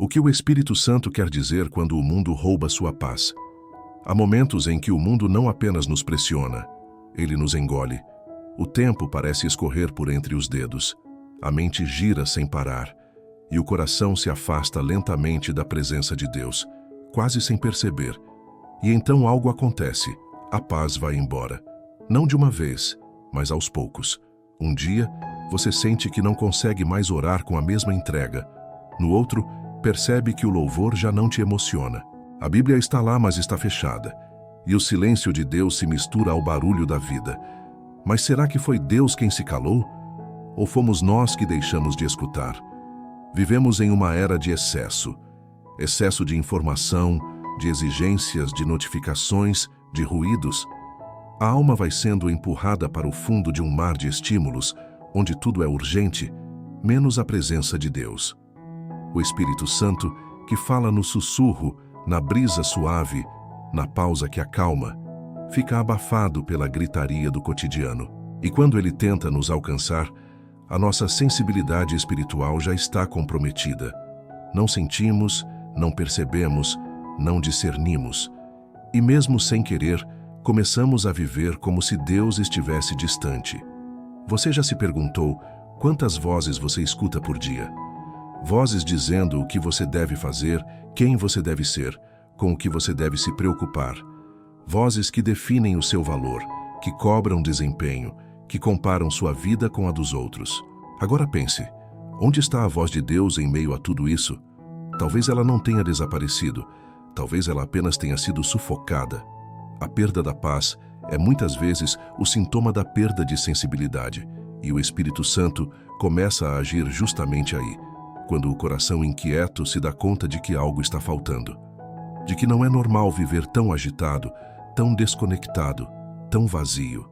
O que o Espírito Santo quer dizer quando o mundo rouba sua paz? Há momentos em que o mundo não apenas nos pressiona, ele nos engole. O tempo parece escorrer por entre os dedos. A mente gira sem parar. E o coração se afasta lentamente da presença de Deus, quase sem perceber. E então algo acontece. A paz vai embora. Não de uma vez, mas aos poucos. Um dia, você sente que não consegue mais orar com a mesma entrega. No outro, percebe que o louvor já não te emociona. A Bíblia está lá, mas está fechada. E o silêncio de Deus se mistura ao barulho da vida. Mas será que foi Deus quem se calou? Ou fomos nós que deixamos de escutar? Vivemos em uma era de excesso. Excesso de informação, de exigências, de notificações, de ruídos. A alma vai sendo empurrada para o fundo de um mar de estímulos, onde tudo é urgente, menos a presença de Deus. O Espírito Santo, que fala no sussurro, na brisa suave, na pausa que acalma, fica abafado pela gritaria do cotidiano. E quando ele tenta nos alcançar, a nossa sensibilidade espiritual já está comprometida. Não sentimos, não percebemos, não discernimos. E mesmo sem querer, começamos a viver como se Deus estivesse distante. Você já se perguntou quantas vozes você escuta por dia? Vozes dizendo o que você deve fazer, quem você deve ser, com o que você deve se preocupar. Vozes que definem o seu valor, que cobram desempenho, que comparam sua vida com a dos outros. Agora pense, onde está a voz de Deus em meio a tudo isso? Talvez ela não tenha desaparecido, talvez ela apenas tenha sido sufocada. A perda da paz é muitas vezes o sintoma da perda de sensibilidade, e o Espírito Santo começa a agir justamente aí, quando o coração inquieto se dá conta de que algo está faltando, de que não é normal viver tão agitado, tão desconectado, tão vazio.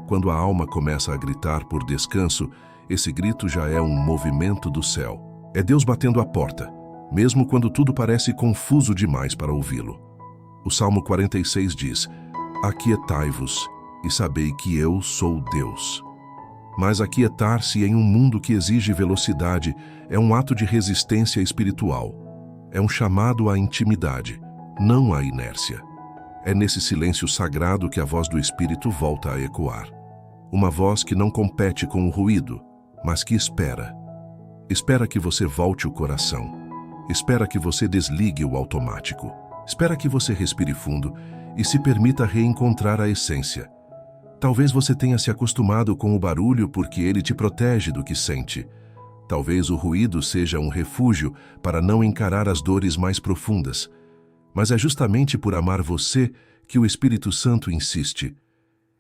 Quando a alma começa a gritar por descanso, esse grito já é um movimento do céu. É Deus batendo a porta, mesmo quando tudo parece confuso demais para ouvi-lo. O Salmo 46 diz: aquietai-vos e sabei que eu sou Deus. Mas aquietar-se em um mundo que exige velocidade é um ato de resistência espiritual. É um chamado à intimidade, não à inércia. É nesse silêncio sagrado que a voz do Espírito volta a ecoar. Uma voz que não compete com o ruído, mas que espera. Espera que você volte o coração. Espera que você desligue o automático. Espera que você respire fundo e se permita reencontrar a essência. Talvez você tenha se acostumado com o barulho porque ele te protege do que sente. Talvez o ruído seja um refúgio para não encarar as dores mais profundas. Mas é justamente por amar você que o Espírito Santo insiste.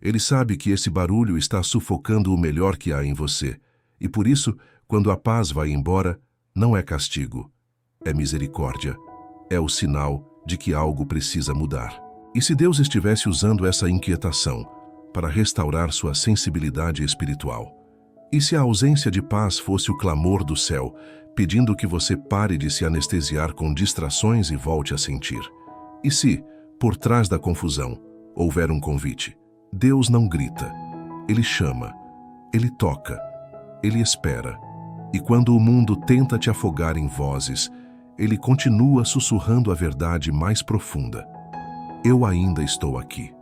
Ele sabe que esse barulho está sufocando o melhor que há em você. E por isso, quando a paz vai embora, não é castigo, é misericórdia. É o sinal de que algo precisa mudar. E se Deus estivesse usando essa inquietação para restaurar sua sensibilidade espiritual? E se a ausência de paz fosse o clamor do céu, pedindo que você pare de se anestesiar com distrações e volte a sentir? E se, por trás da confusão, houver um convite? Deus não grita, Ele chama, Ele toca, Ele espera. E quando o mundo tenta te afogar em vozes, Ele continua sussurrando a verdade mais profunda. Eu ainda estou aqui.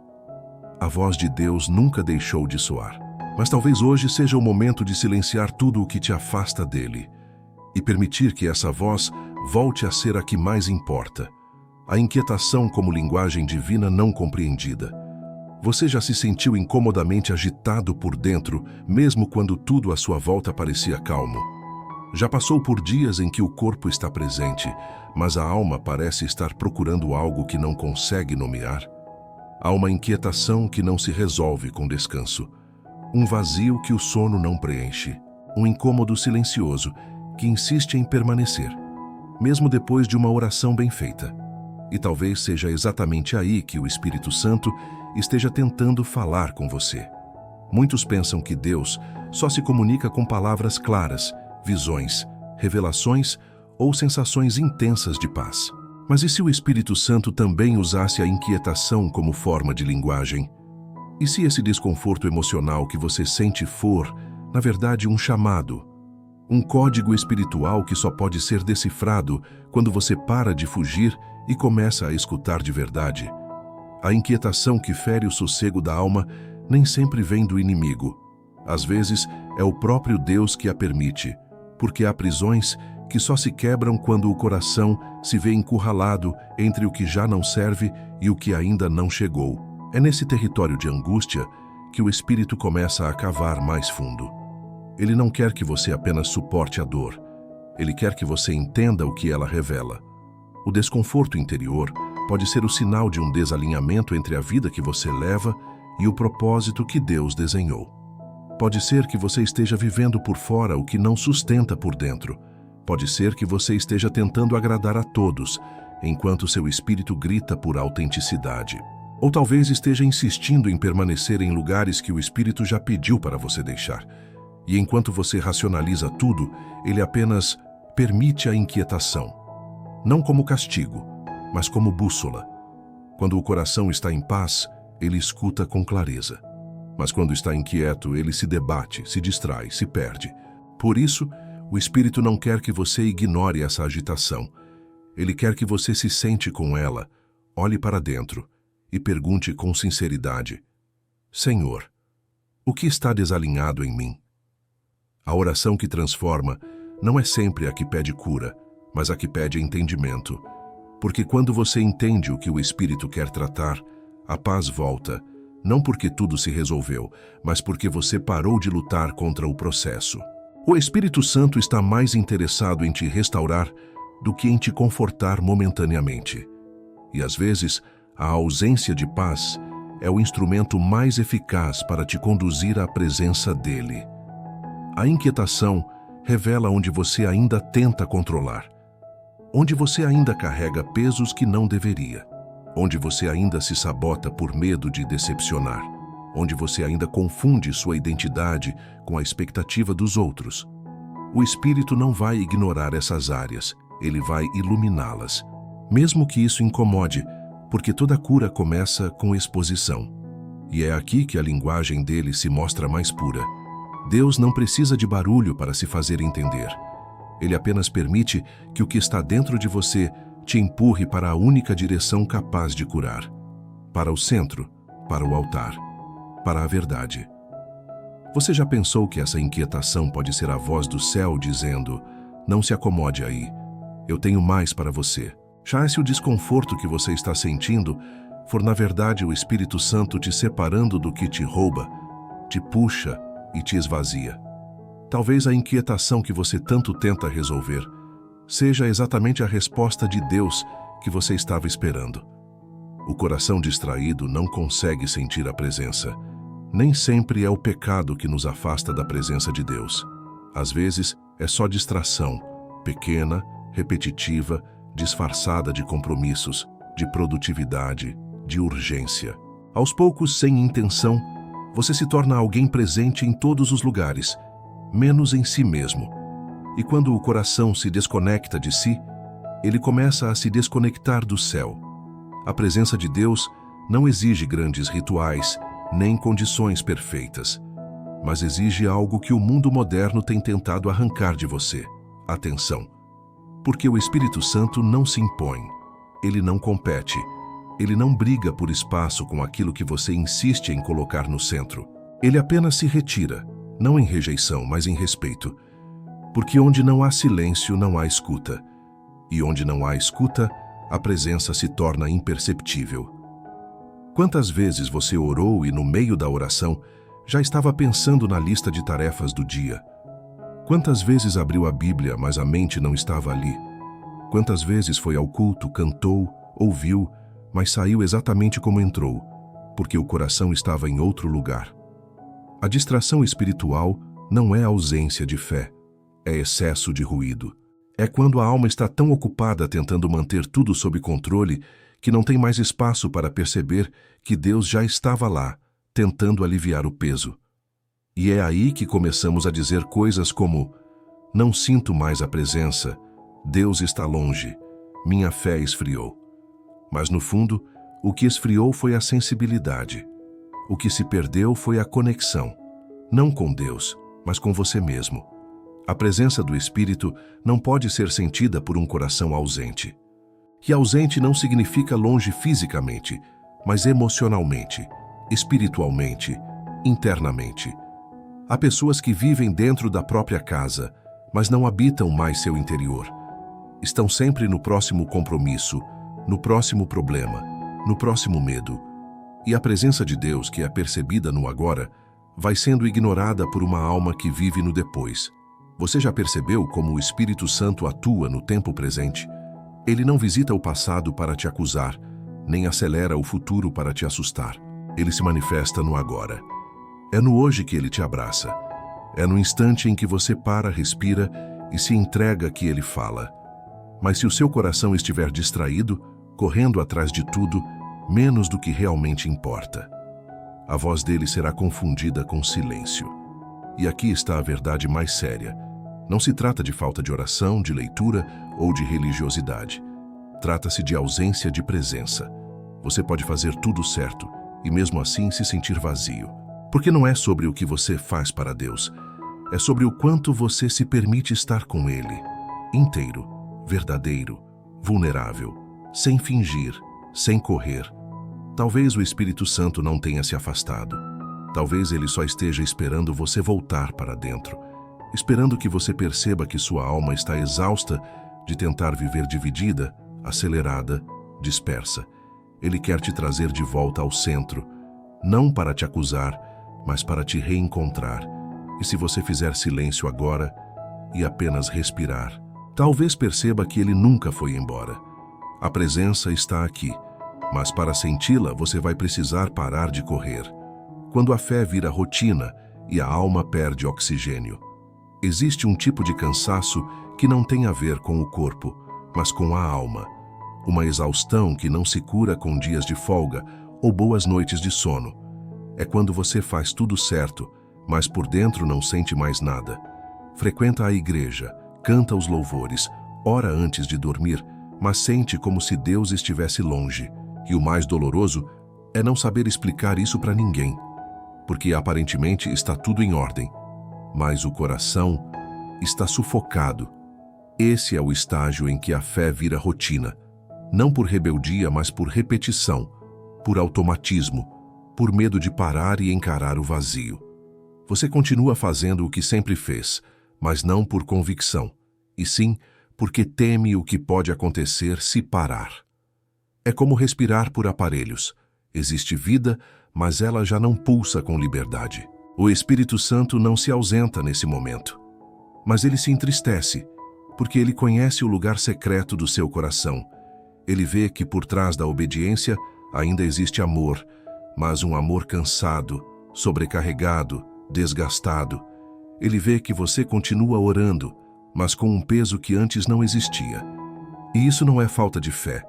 A voz de Deus nunca deixou de soar. Mas talvez hoje seja o momento de silenciar tudo o que te afasta dele e permitir que essa voz volte a ser a que mais importa. A inquietação como linguagem divina não compreendida. Você já se sentiu incomodamente agitado por dentro, mesmo quando tudo à sua volta parecia calmo? Já passou por dias em que o corpo está presente, mas a alma parece estar procurando algo que não consegue nomear? Há uma inquietação que não se resolve com descanso. Um vazio que o sono não preenche. Um incômodo silencioso que insiste em permanecer, mesmo depois de uma oração bem feita. E talvez seja exatamente aí que o Espírito Santo esteja tentando falar com você. Muitos pensam que Deus só se comunica com palavras claras, visões, revelações ou sensações intensas de paz. Mas e se o Espírito Santo também usasse a inquietação como forma de linguagem? E se esse desconforto emocional que você sente for, na verdade, um chamado? Um código espiritual que só pode ser decifrado quando você para de fugir e começa a escutar de verdade. A inquietação que fere o sossego da alma nem sempre vem do inimigo. Às vezes, é o próprio Deus que a permite, porque há prisões que só se quebram quando o coração se vê encurralado entre o que já não serve e o que ainda não chegou. É nesse território de angústia que o espírito começa a cavar mais fundo. Ele não quer que você apenas suporte a dor. Ele quer que você entenda o que ela revela. O desconforto interior pode ser o sinal de um desalinhamento entre a vida que você leva e o propósito que Deus desenhou. Pode ser que você esteja vivendo por fora o que não sustenta por dentro. Pode ser que você esteja tentando agradar a todos, enquanto seu espírito grita por autenticidade. Ou talvez esteja insistindo em permanecer em lugares que o espírito já pediu para você deixar. E enquanto você racionaliza tudo, ele apenas permite a inquietação. Não como castigo, mas como bússola. Quando o coração está em paz, ele escuta com clareza. Mas quando está inquieto, ele se debate, se distrai, se perde. Por isso, o espírito não quer que você ignore essa agitação. Ele quer que você se sente com ela, olhe para dentro e pergunte com sinceridade: Senhor, o que está desalinhado em mim? A oração que transforma não é sempre a que pede cura, mas a que pede entendimento. Porque quando você entende o que o Espírito quer tratar, a paz volta, não porque tudo se resolveu, mas porque você parou de lutar contra o processo. O Espírito Santo está mais interessado em te restaurar do que em te confortar momentaneamente. E às vezes, a ausência de paz é o instrumento mais eficaz para te conduzir à presença dele. A inquietação revela onde você ainda tenta controlar, onde você ainda carrega pesos que não deveria, onde você ainda se sabota por medo de decepcionar, onde você ainda confunde sua identidade com a expectativa dos outros. O Espírito não vai ignorar essas áreas, ele vai iluminá-las, mesmo que isso incomode, porque toda cura começa com exposição. E é aqui que a linguagem dele se mostra mais pura. Deus não precisa de barulho para se fazer entender. Ele apenas permite que o que está dentro de você te empurre para a única direção capaz de curar. Para o centro, para o altar, para a verdade. Você já pensou que essa inquietação pode ser a voz do céu dizendo: não se acomode aí, eu tenho mais para você. Já se o desconforto que você está sentindo for na verdade o Espírito Santo te separando do que te rouba, te puxa e te esvazia. Talvez a inquietação que você tanto tenta resolver seja exatamente a resposta de Deus que você estava esperando. O coração distraído não consegue sentir a presença. Nem sempre é o pecado que nos afasta da presença de Deus. Às vezes é só distração, pequena, repetitiva, disfarçada de compromissos, de produtividade, de urgência. Aos poucos, sem intenção, você se torna alguém presente em todos os lugares, menos em si mesmo. E quando o coração se desconecta de si, ele começa a se desconectar do céu. A presença de Deus não exige grandes rituais, nem condições perfeitas, mas exige algo que o mundo moderno tem tentado arrancar de você: atenção. Porque o Espírito Santo não se impõe, ele não compete, ele não briga por espaço com aquilo que você insiste em colocar no centro. Ele apenas se retira, não em rejeição, mas em respeito. Porque onde não há silêncio, não há escuta. E onde não há escuta, a presença se torna imperceptível. Quantas vezes você orou e, no meio da oração, já estava pensando na lista de tarefas do dia? Quantas vezes abriu a Bíblia, mas a mente não estava ali? Quantas vezes foi ao culto, cantou, ouviu, mas saiu exatamente como entrou, porque o coração estava em outro lugar? A distração espiritual não é ausência de fé, é excesso de ruído. É quando a alma está tão ocupada tentando manter tudo sob controle que não tem mais espaço para perceber que Deus já estava lá, tentando aliviar o peso. E é aí que começamos a dizer coisas como: não sinto mais a presença, Deus está longe, minha fé esfriou. Mas no fundo, o que esfriou foi a sensibilidade. O que se perdeu foi a conexão, não com Deus, mas com você mesmo. A presença do Espírito não pode ser sentida por um coração ausente. E ausente não significa longe fisicamente, mas emocionalmente, espiritualmente, internamente. Há pessoas que vivem dentro da própria casa, mas não habitam mais seu interior. Estão sempre no próximo compromisso, no próximo problema, no próximo medo. E a presença de Deus, que é percebida no agora, vai sendo ignorada por uma alma que vive no depois. Você já percebeu como o Espírito Santo atua no tempo presente? Ele não visita o passado para te acusar, nem acelera o futuro para te assustar. Ele se manifesta no agora. É no hoje que ele te abraça. É no instante em que você para, respira e se entrega que ele fala. Mas se o seu coração estiver distraído, correndo atrás de tudo, menos do que realmente importa, a voz dele será confundida com silêncio. E aqui está a verdade mais séria. Não se trata de falta de oração, de leitura ou de religiosidade. Trata-se de ausência de presença. Você pode fazer tudo certo e mesmo assim se sentir vazio. Porque não é sobre o que você faz para Deus, é sobre o quanto você se permite estar com Ele, inteiro, verdadeiro, vulnerável, sem fingir, sem correr. Talvez o Espírito Santo não tenha se afastado. Talvez ele só esteja esperando você voltar para dentro, esperando que você perceba que sua alma está exausta de tentar viver dividida, acelerada, dispersa. Ele quer te trazer de volta ao centro, não para te acusar, mas para te reencontrar. E se você fizer silêncio agora e apenas respirar, talvez perceba que ele nunca foi embora. A presença está aqui, mas para senti-la você vai precisar parar de correr. Quando a fé vira rotina e a alma perde oxigênio, existe um tipo de cansaço que não tem a ver com o corpo, mas com a alma. Uma exaustão que não se cura com dias de folga ou boas noites de sono. É quando você faz tudo certo, mas por dentro não sente mais nada. Frequenta a igreja, canta os louvores, ora antes de dormir, mas sente como se Deus estivesse longe. E o mais doloroso é não saber explicar isso para ninguém, porque aparentemente está tudo em ordem, mas o coração está sufocado. Esse é o estágio em que a fé vira rotina, não por rebeldia, mas por repetição, por automatismo, por medo de parar e encarar o vazio. Você continua fazendo o que sempre fez, mas não por convicção, e sim porque teme o que pode acontecer se parar. É como respirar por aparelhos. Existe vida, mas ela já não pulsa com liberdade. O Espírito Santo não se ausenta nesse momento, mas ele se entristece, porque ele conhece o lugar secreto do seu coração. Ele vê que por trás da obediência ainda existe amor, mas um amor cansado, sobrecarregado, desgastado. Ele vê que você continua orando, mas com um peso que antes não existia. E isso não é falta de fé,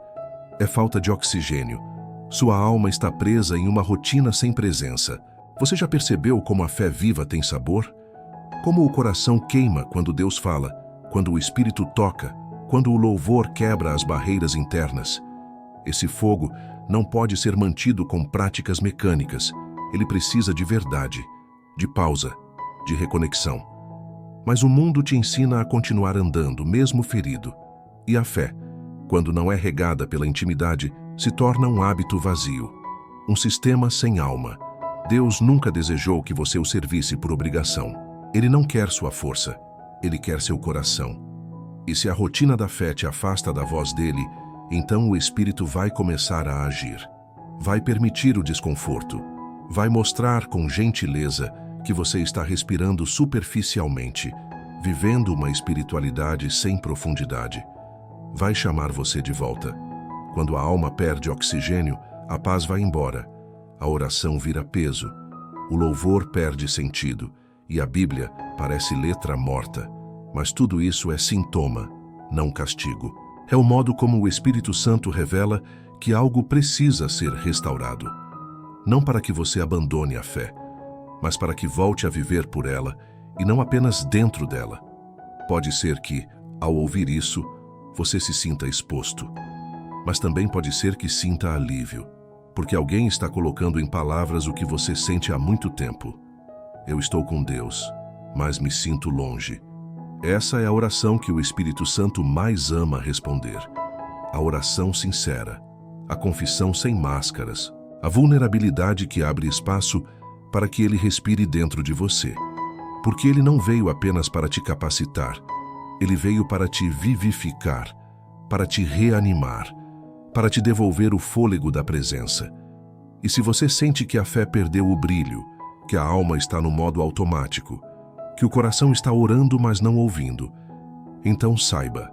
é falta de oxigênio. Sua alma está presa em uma rotina sem presença. Você já percebeu como a fé viva tem sabor? Como o coração queima quando Deus fala, quando o Espírito toca, quando o louvor quebra as barreiras internas. Esse fogo não pode ser mantido com práticas mecânicas. Ele precisa de verdade, de pausa, de reconexão. Mas o mundo te ensina a continuar andando, mesmo ferido. E a fé, quando não é regada pela intimidade, se torna um hábito vazio, um sistema sem alma. Deus nunca desejou que você o servisse por obrigação. Ele não quer sua força, ele quer seu coração. E se a rotina da fé te afasta da voz dele, então o Espírito vai começar a agir. Vai permitir o desconforto. Vai mostrar com gentileza que você está respirando superficialmente, vivendo uma espiritualidade sem profundidade. Vai chamar você de volta. Quando a alma perde oxigênio, a paz vai embora. A oração vira peso. O louvor perde sentido. E a Bíblia parece letra morta. Mas tudo isso é sintoma, não castigo. É o modo como o Espírito Santo revela que algo precisa ser restaurado. Não para que você abandone a fé, mas para que volte a viver por ela e não apenas dentro dela. Pode ser que, ao ouvir isso, você se sinta exposto. Mas também pode ser que sinta alívio, porque alguém está colocando em palavras o que você sente há muito tempo. Eu estou com Deus, mas me sinto longe. Essa é a oração que o Espírito Santo mais ama responder. A oração sincera, a confissão sem máscaras, a vulnerabilidade que abre espaço para que ele respire dentro de você. Porque ele não veio apenas para te capacitar, ele veio para te vivificar, para te reanimar, para te devolver o fôlego da presença. E se você sente que a fé perdeu o brilho, que a alma está no modo automático, que o coração está orando, mas não ouvindo, então saiba,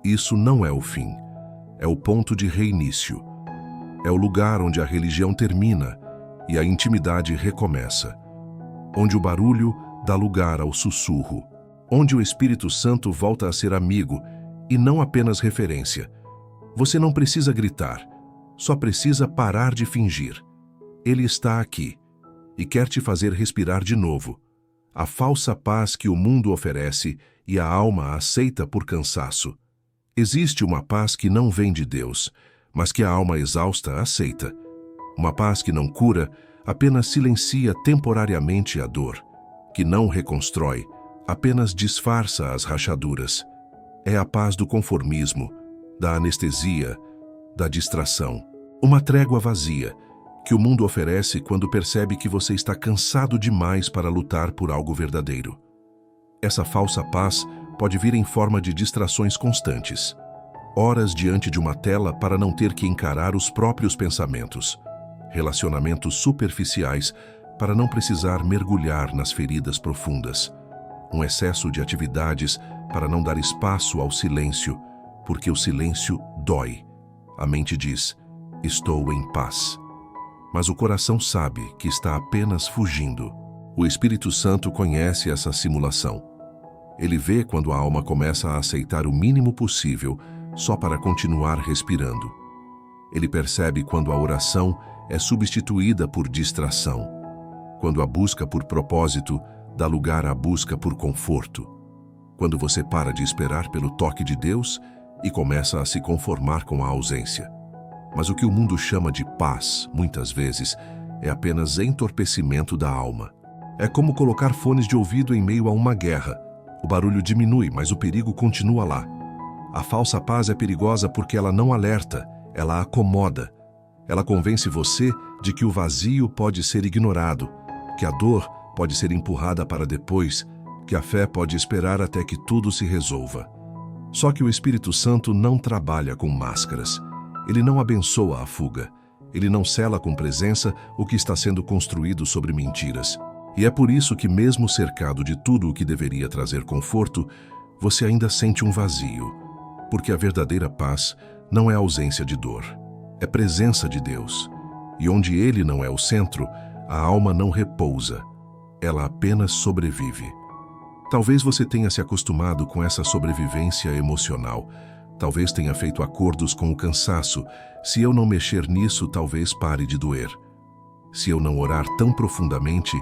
isso não é o fim, é o ponto de reinício. É o lugar onde a religião termina e a intimidade recomeça, onde o barulho dá lugar ao sussurro, onde o Espírito Santo volta a ser amigo e não apenas referência. Você não precisa gritar, só precisa parar de fingir. Ele está aqui e quer te fazer respirar de novo. A falsa paz que o mundo oferece e a alma aceita por cansaço. Existe uma paz que não vem de Deus, mas que a alma exausta aceita. Uma paz que não cura, apenas silencia temporariamente a dor, que não reconstrói, apenas disfarça as rachaduras. É a paz do conformismo, da anestesia, da distração. Uma trégua vazia, que o mundo oferece quando percebe que você está cansado demais para lutar por algo verdadeiro. Essa falsa paz pode vir em forma de distrações constantes. Horas diante de uma tela para não ter que encarar os próprios pensamentos. Relacionamentos superficiais para não precisar mergulhar nas feridas profundas. Um excesso de atividades para não dar espaço ao silêncio, porque o silêncio dói. A mente diz, estou em paz. Mas o coração sabe que está apenas fugindo. O Espírito Santo conhece essa simulação. Ele vê quando a alma começa a aceitar o mínimo possível só para continuar respirando. Ele percebe quando a oração é substituída por distração, quando a busca por propósito dá lugar à busca por conforto, quando você para de esperar pelo toque de Deus e começa a se conformar com a ausência. Mas o que o mundo chama de paz, muitas vezes, é apenas entorpecimento da alma. É como colocar fones de ouvido em meio a uma guerra. O barulho diminui, mas o perigo continua lá. A falsa paz é perigosa porque ela não alerta, ela acomoda. Ela convence você de que o vazio pode ser ignorado, que a dor pode ser empurrada para depois, que a fé pode esperar até que tudo se resolva. Só que o Espírito Santo não trabalha com máscaras. Ele não abençoa a fuga. Ele não sela com presença o que está sendo construído sobre mentiras. E é por isso que, mesmo cercado de tudo o que deveria trazer conforto, você ainda sente um vazio. Porque a verdadeira paz não é ausência de dor, é presença de Deus. E onde Ele não é o centro, a alma não repousa, ela apenas sobrevive. Talvez você tenha se acostumado com essa sobrevivência emocional. Talvez tenha feito acordos com o cansaço. Se eu não mexer nisso, talvez pare de doer. Se eu não orar tão profundamente,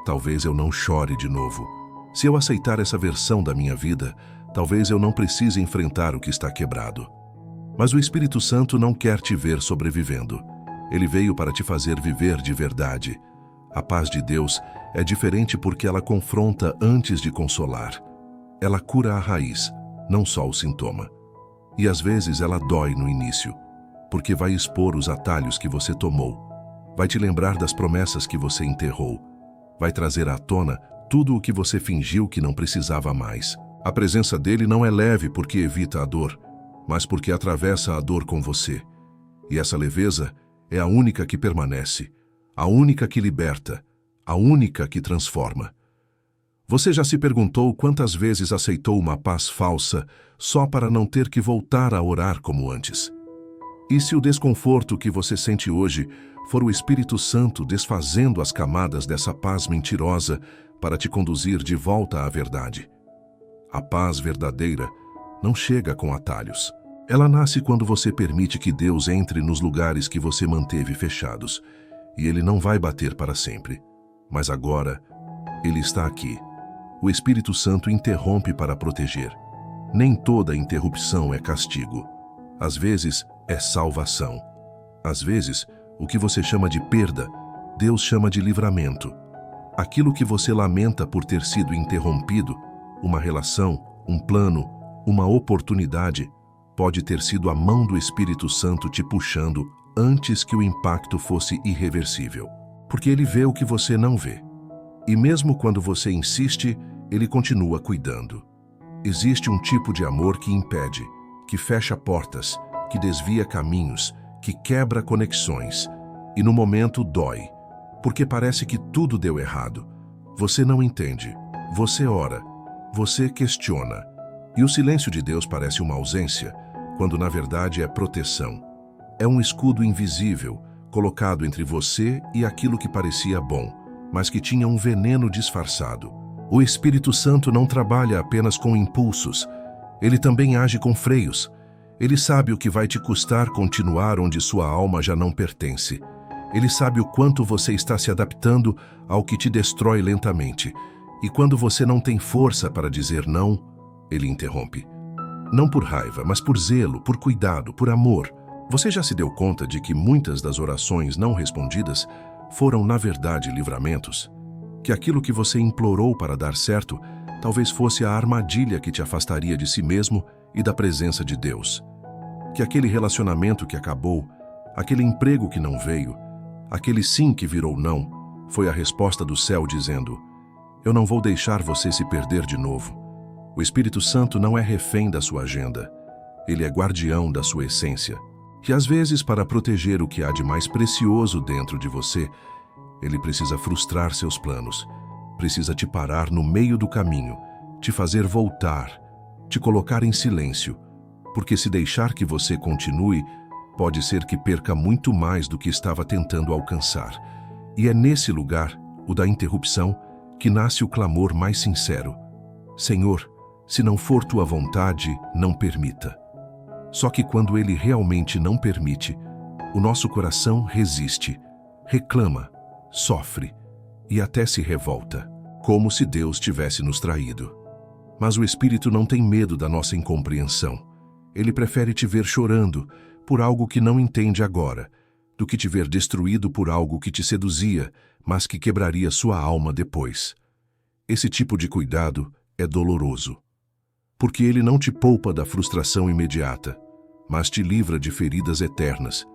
talvez eu não chore de novo. Se eu aceitar essa versão da minha vida, talvez eu não precise enfrentar o que está quebrado. Mas o Espírito Santo não quer te ver sobrevivendo. Ele veio para te fazer viver de verdade. A paz de Deus é diferente porque ela confronta antes de consolar. Ela cura a raiz, não só o sintoma. E às vezes ela dói no início, porque vai expor os atalhos que você tomou. Vai te lembrar das promessas que você enterrou. Vai trazer à tona tudo o que você fingiu que não precisava mais. A presença dele não é leve porque evita a dor, mas porque atravessa a dor com você. E essa leveza é a única que permanece, a única que liberta, a única que transforma. Você já se perguntou quantas vezes aceitou uma paz falsa só para não ter que voltar a orar como antes? E se o desconforto que você sente hoje for o Espírito Santo desfazendo as camadas dessa paz mentirosa para te conduzir de volta à verdade? A paz verdadeira não chega com atalhos. Ela nasce quando você permite que Deus entre nos lugares que você manteve fechados. E Ele não vai bater para sempre. Mas agora, Ele está aqui. O Espírito Santo interrompe para proteger. Nem toda interrupção é castigo. Às vezes, é salvação. Às vezes, o que você chama de perda, Deus chama de livramento. Aquilo que você lamenta por ter sido interrompido, uma relação, um plano, uma oportunidade, pode ter sido a mão do Espírito Santo te puxando antes que o impacto fosse irreversível. Porque ele vê o que você não vê. E mesmo quando você insiste, ele continua cuidando. Existe um tipo de amor que impede, que fecha portas, que desvia caminhos, que quebra conexões. E no momento dói, porque parece que tudo deu errado. Você não entende, você ora, você questiona. E o silêncio de Deus parece uma ausência, quando na verdade é proteção. É um escudo invisível, colocado entre você e aquilo que parecia bom, mas que tinha um veneno disfarçado. O Espírito Santo não trabalha apenas com impulsos, ele também age com freios. Ele sabe o que vai te custar continuar onde sua alma já não pertence. Ele sabe o quanto você está se adaptando ao que te destrói lentamente. E quando você não tem força para dizer não, ele interrompe. Não por raiva, mas por zelo, por cuidado, por amor. Você já se deu conta de que muitas das orações não respondidas foram, na verdade, livramentos? Que aquilo que você implorou para dar certo talvez fosse a armadilha que te afastaria de si mesmo e da presença de Deus. Que aquele relacionamento que acabou, aquele emprego que não veio, aquele sim que virou não, foi a resposta do céu dizendo: eu não vou deixar você se perder de novo. O Espírito Santo não é refém da sua agenda. Ele é guardião da sua essência. E às vezes, para proteger o que há de mais precioso dentro de você, ele precisa frustrar seus planos, precisa te parar no meio do caminho, te fazer voltar, te colocar em silêncio, porque se deixar que você continue, pode ser que perca muito mais do que estava tentando alcançar. E é nesse lugar, o da interrupção, que nasce o clamor mais sincero: Senhor, se não for tua vontade, não permita. Só que quando ele realmente não permite, o nosso coração resiste, reclama, sofre e até se revolta, como se Deus tivesse nos traído. Mas o Espírito não tem medo da nossa incompreensão. Ele prefere te ver chorando por algo que não entende agora, do que te ver destruído por algo que te seduzia, mas que quebraria sua alma depois. Esse tipo de cuidado é doloroso, porque ele não te poupa da frustração imediata, mas te livra de feridas eternas.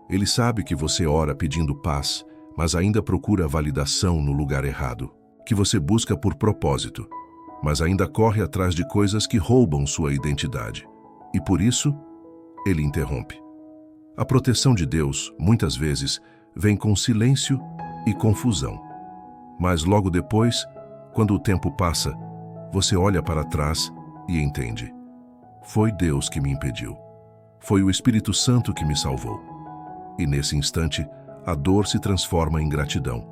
Ele sabe que você ora pedindo paz, mas ainda procura validação no lugar errado, que você busca por propósito, mas ainda corre atrás de coisas que roubam sua identidade. E por isso, ele interrompe. A proteção de Deus, muitas vezes, vem com silêncio e confusão. Mas logo depois, quando o tempo passa, você olha para trás e entende. Foi Deus que me impediu. Foi o Espírito Santo que me salvou. E nesse instante, a dor se transforma em gratidão.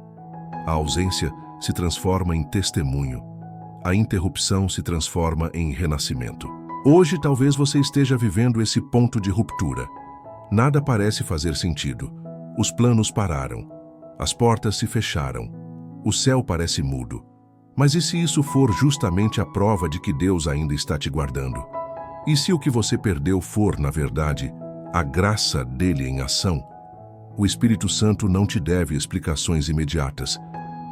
A ausência se transforma em testemunho. A interrupção se transforma em renascimento. Hoje talvez você esteja vivendo esse ponto de ruptura. Nada parece fazer sentido. Os planos pararam. As portas se fecharam. O céu parece mudo. Mas e se isso for justamente a prova de que Deus ainda está te guardando? E se o que você perdeu for, na verdade, a graça dele em ação? O Espírito Santo não te deve explicações imediatas,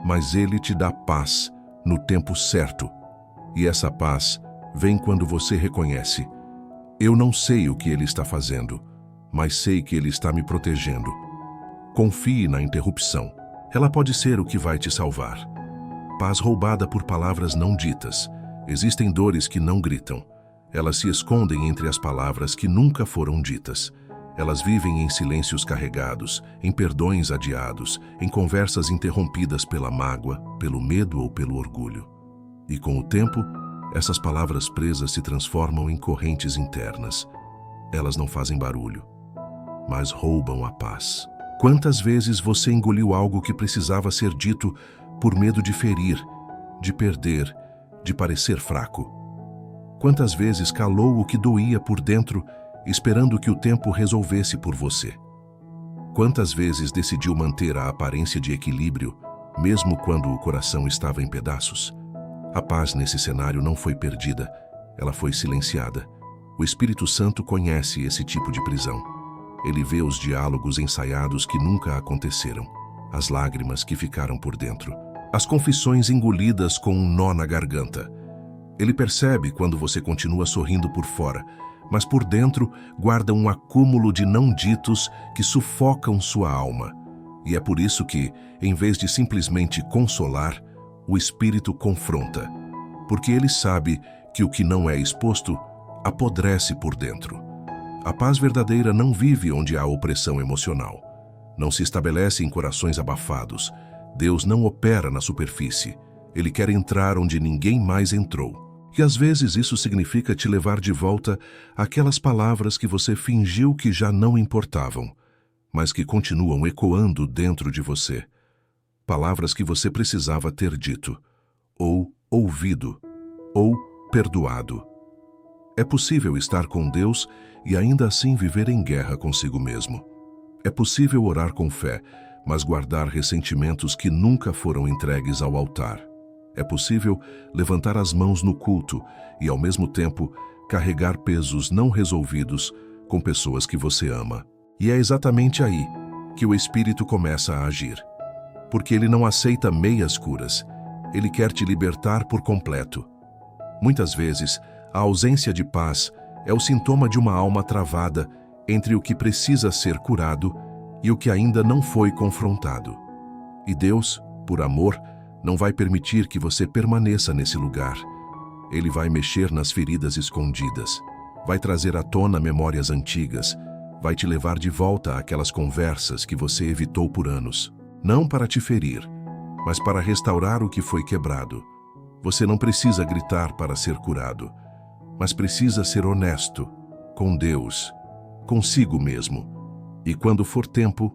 mas ele te dá paz no tempo certo. E essa paz vem quando você reconhece: eu não sei o que ele está fazendo, mas sei que ele está me protegendo. Confie na interrupção. Ela pode ser o que vai te salvar. Paz roubada por palavras não ditas. Existem dores que não gritam. Elas se escondem entre as palavras que nunca foram ditas. Elas vivem em silêncios carregados, em perdões adiados, em conversas interrompidas pela mágoa, pelo medo ou pelo orgulho. E com o tempo, essas palavras presas se transformam em correntes internas. Elas não fazem barulho, mas roubam a paz. Quantas vezes você engoliu algo que precisava ser dito por medo de ferir, de perder, de parecer fraco? Quantas vezes calou o que doía por dentro, esperando que o tempo resolvesse por você? Quantas vezes decidiu manter a aparência de equilíbrio, mesmo quando o coração estava em pedaços? A paz nesse cenário não foi perdida, ela foi silenciada. O Espírito Santo conhece esse tipo de prisão. Ele vê os diálogos ensaiados que nunca aconteceram, as lágrimas que ficaram por dentro, as confissões engolidas com um nó na garganta. Ele percebe quando você continua sorrindo por fora, mas por dentro guarda um acúmulo de não ditos que sufocam sua alma. E é por isso que, em vez de simplesmente consolar, o Espírito confronta, porque ele sabe que o que não é exposto apodrece por dentro. A paz verdadeira não vive onde há opressão emocional. Não se estabelece em corações abafados. Deus não opera na superfície. Ele quer entrar onde ninguém mais entrou. E às vezes isso significa te levar de volta àquelas palavras que você fingiu que já não importavam, mas que continuam ecoando dentro de você. Palavras que você precisava ter dito, ou ouvido, ou perdoado. É possível estar com Deus e ainda assim viver em guerra consigo mesmo. É possível orar com fé, mas guardar ressentimentos que nunca foram entregues ao altar. É possível levantar as mãos no culto e, ao mesmo tempo, carregar pesos não resolvidos com pessoas que você ama. E é exatamente aí que o Espírito começa a agir. Porque ele não aceita meias curas. Ele quer te libertar por completo. Muitas vezes, a ausência de paz é o sintoma de uma alma travada entre o que precisa ser curado e o que ainda não foi confrontado. E Deus, por amor, não vai permitir que você permaneça nesse lugar. Ele vai mexer nas feridas escondidas, vai trazer à tona memórias antigas, vai te levar de volta àquelas conversas que você evitou por anos. Não para te ferir, mas para restaurar o que foi quebrado. Você não precisa gritar para ser curado, mas precisa ser honesto com Deus, consigo mesmo, e quando for tempo,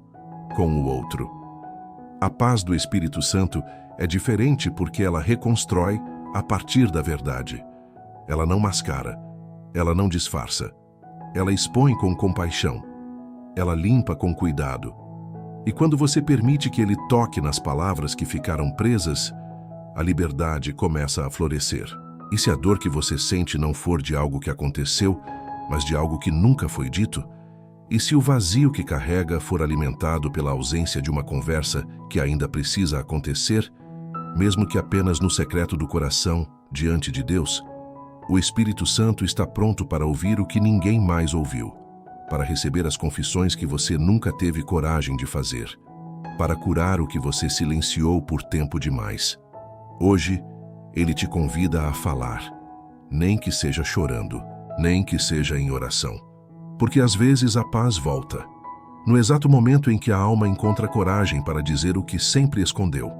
com o outro. A paz do Espírito Santo é diferente porque ela reconstrói a partir da verdade. Ela não mascara, ela não disfarça. Ela expõe com compaixão. Ela limpa com cuidado. E quando você permite que ele toque nas palavras que ficaram presas, a liberdade começa a florescer. E se a dor que você sente não for de algo que aconteceu, mas de algo que nunca foi dito? E se o vazio que carrega for alimentado pela ausência de uma conversa que ainda precisa acontecer, mesmo que apenas no secreto do coração, diante de Deus, o Espírito Santo está pronto para ouvir o que ninguém mais ouviu, para receber as confissões que você nunca teve coragem de fazer, para curar o que você silenciou por tempo demais. Hoje, ele te convida a falar, nem que seja chorando, nem que seja em oração. Porque às vezes a paz volta, no exato momento em que a alma encontra coragem para dizer o que sempre escondeu,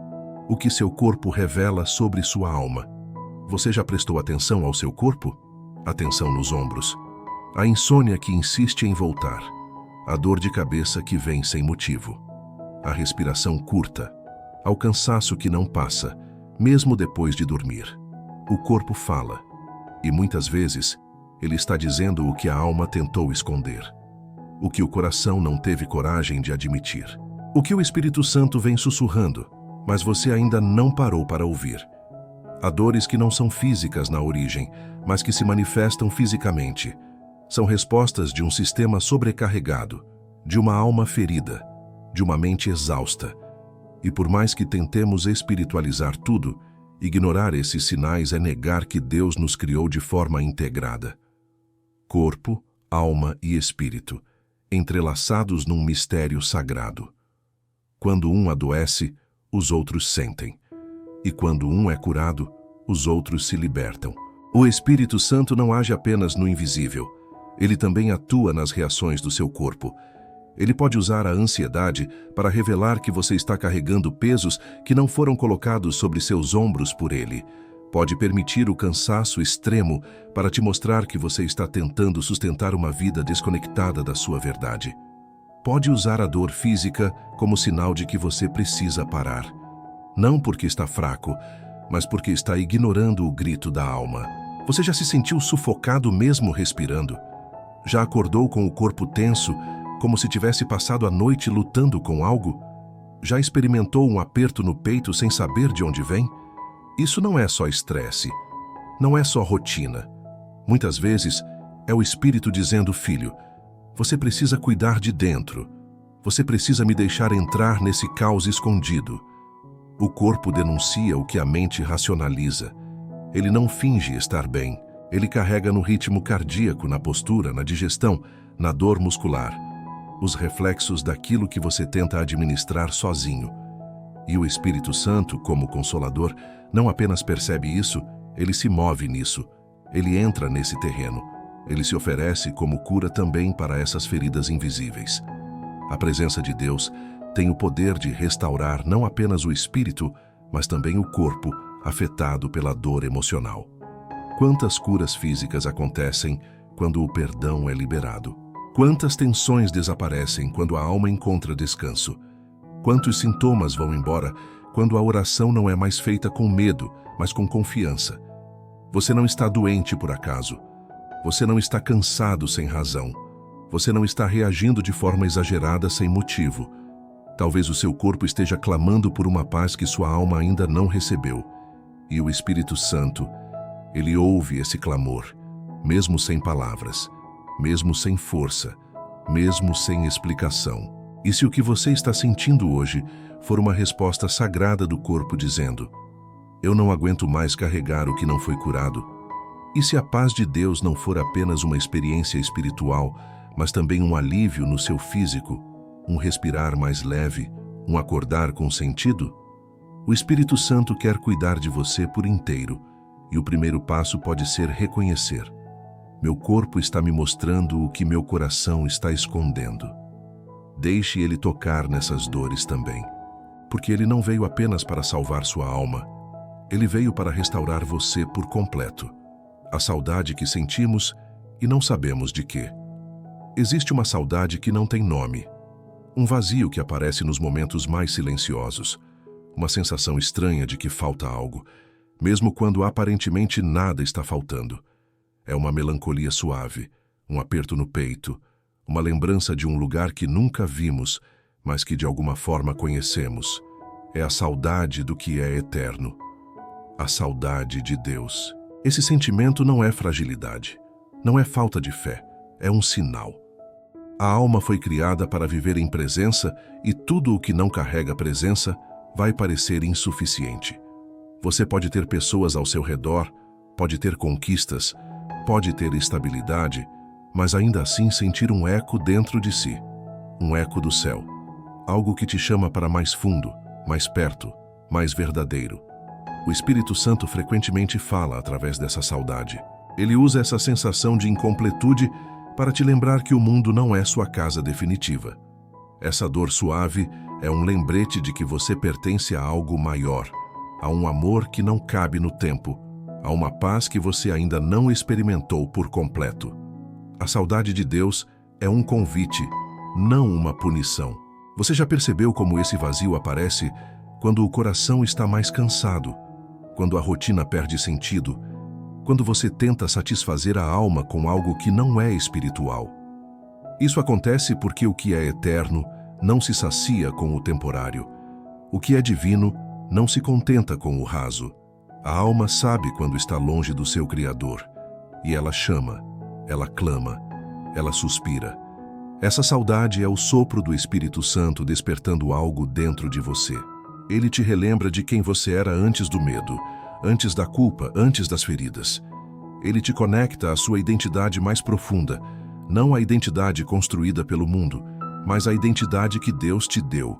o que seu corpo revela sobre sua alma. Você já prestou atenção ao seu corpo? Atenção nos ombros. A insônia que insiste em voltar. A dor de cabeça que vem sem motivo. A respiração curta. Ao cansaço que não passa, mesmo depois de dormir. O corpo fala. E muitas vezes, ele está dizendo o que a alma tentou esconder. O que o coração não teve coragem de admitir. O que o Espírito Santo vem sussurrando, mas você ainda não parou para ouvir. Há dores que não são físicas na origem, mas que se manifestam fisicamente. São respostas de um sistema sobrecarregado, de uma alma ferida, de uma mente exausta. E por mais que tentemos espiritualizar tudo, ignorar esses sinais é negar que Deus nos criou de forma integrada. Corpo, alma e espírito, entrelaçados num mistério sagrado. Quando um adoece, os outros sentem. E quando um é curado, os outros se libertam. O Espírito Santo não age apenas no invisível. Ele também atua nas reações do seu corpo. Ele pode usar a ansiedade para revelar que você está carregando pesos que não foram colocados sobre seus ombros por ele. Pode permitir o cansaço extremo para te mostrar que você está tentando sustentar uma vida desconectada da sua verdade. Pode usar a dor física como sinal de que você precisa parar. Não porque está fraco, mas porque está ignorando o grito da alma. Você já se sentiu sufocado mesmo respirando? Já acordou com o corpo tenso, como se tivesse passado a noite lutando com algo? Já experimentou um aperto no peito sem saber de onde vem? Isso não é só estresse, não é só rotina. Muitas vezes é o Espírito dizendo: filho, você precisa cuidar de dentro. Você precisa me deixar entrar nesse caos escondido. O corpo denuncia o que a mente racionaliza. Ele não finge estar bem. Ele carrega no ritmo cardíaco, na postura, na digestão, na dor muscular, os reflexos daquilo que você tenta administrar sozinho. E o Espírito Santo, como Consolador, não apenas percebe isso, ele se move nisso. Ele entra nesse terreno. Ele se oferece como cura também para essas feridas invisíveis. A presença de Deus tem o poder de restaurar não apenas o espírito, mas também o corpo afetado pela dor emocional. Quantas curas físicas acontecem quando o perdão é liberado? Quantas tensões desaparecem quando a alma encontra descanso? Quantos sintomas vão embora quando a oração não é mais feita com medo, mas com confiança? Você não está doente por acaso. Você não está cansado sem razão. Você não está reagindo de forma exagerada sem motivo. Talvez o seu corpo esteja clamando por uma paz que sua alma ainda não recebeu. E o Espírito Santo, ele ouve esse clamor, mesmo sem palavras, mesmo sem força, mesmo sem explicação. E se o que você está sentindo hoje for uma resposta sagrada do corpo dizendo: eu não aguento mais carregar o que não foi curado? E se a paz de Deus não for apenas uma experiência espiritual, mas também um alívio no seu físico, um respirar mais leve, um acordar com sentido? O Espírito Santo quer cuidar de você por inteiro, e o primeiro passo pode ser reconhecer: meu corpo está me mostrando o que meu coração está escondendo. Deixe ele tocar nessas dores também, porque ele não veio apenas para salvar sua alma, ele veio para restaurar você por completo. A saudade que sentimos e não sabemos de quê. Existe uma saudade que não tem nome, um vazio que aparece nos momentos mais silenciosos, uma sensação estranha de que falta algo, mesmo quando aparentemente nada está faltando. É uma melancolia suave, um aperto no peito, uma lembrança de um lugar que nunca vimos, mas que de alguma forma conhecemos. É a saudade do que é eterno. A saudade de Deus. Esse sentimento não é fragilidade, não é falta de fé, é um sinal. A alma foi criada para viver em presença e tudo o que não carrega presença vai parecer insuficiente. Você pode ter pessoas ao seu redor, pode ter conquistas, pode ter estabilidade, mas ainda assim sentir um eco dentro de si, um eco do céu, algo que te chama para mais fundo, mais perto, mais verdadeiro. O Espírito Santo frequentemente fala através dessa saudade. Ele usa essa sensação de incompletude para te lembrar que o mundo não é sua casa definitiva. Essa dor suave é um lembrete de que você pertence a algo maior, a um amor que não cabe no tempo, a uma paz que você ainda não experimentou por completo. A saudade de Deus é um convite, não uma punição. Você já percebeu como esse vazio aparece quando o coração está mais cansado, quando a rotina perde sentido, quando você tenta satisfazer a alma com algo que não é espiritual? Isso acontece porque o que é eterno não se sacia com o temporário. O que é divino não se contenta com o raso. A alma sabe quando está longe do seu Criador, e ela chama, ela clama, ela suspira. Essa saudade é o sopro do Espírito Santo despertando algo dentro de você. Ele te relembra de quem você era antes do medo, antes da culpa, antes das feridas. Ele te conecta à sua identidade mais profunda, não a identidade construída pelo mundo, mas a identidade que Deus te deu.